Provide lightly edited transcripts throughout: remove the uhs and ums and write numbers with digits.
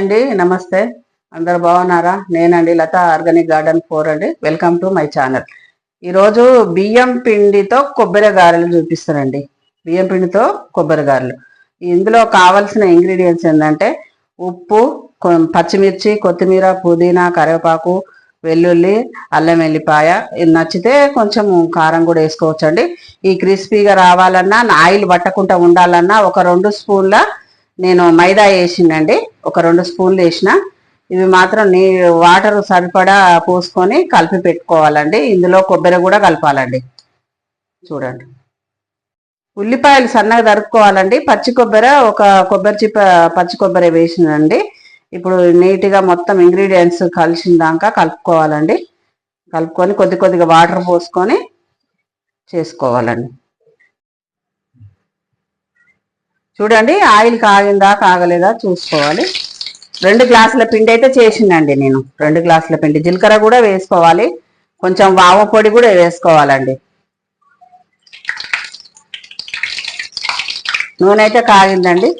అండి, నమస్తే. అందరు బాగున్నారా? నేనండి లత, ఆర్గానిక్ గార్డెన్ 4 అండి. Welcome to my channel. ఈరోజు బియ్యం పిండితో కొబ్బరి గారెలు చూపిస్తానండి. బియ్యం పిండితో కొబ్బరి గారెలు. ఇందులో కావాల్సిన ఇంగ్రీడియంట్స్ ఏంటంటే ఉప్పు, పచ్చిమిర్చి, కొత్తిమీర, పుదీనా, కరివేపాకు, వెల్లుల్లి, అల్లం వెల్లిపాయ. ఇది నచ్చితే కొంచెం కారం కూడా వేసుకోవచ్చండి. ఈ క్రిస్పీగా రావాలన్నా, ఆయిల్ పట్టకుండా ఉండాలన్నా ఒక 2 స్పూన్ల నేను మైదా వేసిందండి. ఒక 2 స్పూన్లు వేసిన. ఇవి మాత్రం వాటర్ సరిపడా పోసుకొని కలిపి పెట్టుకోవాలండి. ఇందులో కొబ్బరి కూడా కలపాలండి. చూడండి, ఉల్లిపాయలు సన్నగా తరుక్కోవాలండి. పచ్చి కొబ్బరి ఒక కొబ్బరి చిప్ప పచ్చి కొబ్బరి వేసినండి. ఇప్పుడు నీట్గా మొత్తం ఇంగ్రీడియంట్స్ కలిసిన దాకా కలుపుకోవాలండి. కలుపుకొని కొద్దిగా వాటర్ పోసుకొని చేసుకోవాలండి. చూడండి, ఆయిల్ కాగిందా కాగలేదా చూసుకోవాలి. 2 గ్లాసుల పిండి అయితే చేసిందండి నేను. 2 గ్లాసుల పిండి. జీలకర్ర కూడా వేసుకోవాలి, కొంచెం వామ పొడి కూడా వేసుకోవాలండి. నూనె అయితే కాగిందండి.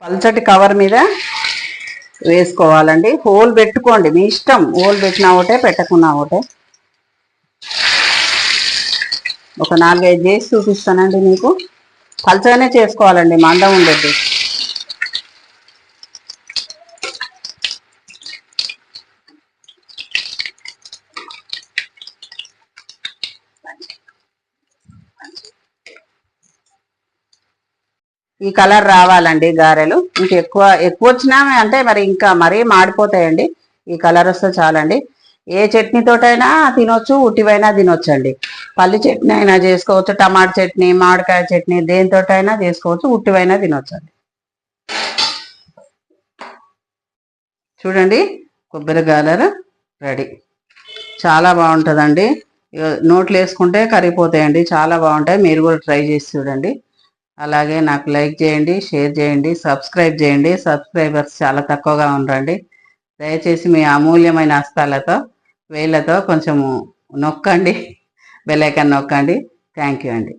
పల్చటి కవర్ మీద వేసుకోవాలండి. హోల్ పెట్టుకోండి, మీ ఇష్టం. హోల్ పెట్టినా ఒకటే, పెట్టకున్నా ఒకటే. ఒక 4-5 చేసి చూపిస్తానండి మీకు. పల్చగానే చేసుకోవాలండి, మందం ఉండద్దు. ఈ కలర్ రావాలండి గారెలు. ఇంక ఎక్కువ వచ్చినా అంటే మరి ఇంకా మరీ మాడిపోతాయండి. ఈ కలర్ వస్తే చాలండి. ఏ చట్నీతోటైనా తినొచ్చు, ఉట్టివైనా తినొచ్చండి. పల్లి చట్నీ అయినా చేసుకోవచ్చు, టమాటా చట్నీ, మామిడికాయ చట్నీ, దేనితోటైనా చేసుకోవచ్చు, ఉట్టివైనా తినొచ్చండి. చూడండి, కొబ్బరి గారెలు రెడీ. చాలా బాగుంటుందండి. నోట్లు వేసుకుంటే కరిగిపోతాయండి, చాలా బాగుంటాయి. మీరు కూడా ట్రై చేసి చూడండి. అలాగే నాకు లైక్ చేయండి, షేర్ చేయండి, సబ్స్క్రైబ్ చేయండి. సబ్స్క్రైబర్స్ చాలా తక్కువగా ఉండండి. దయచేసి మీ అమూల్యమైన హస్తాలతో, వేళ్ళతో కొంచెము నొక్కండి, బెల్ ఐకాన్ నొక్కండి. థ్యాంక్ యూ అండి.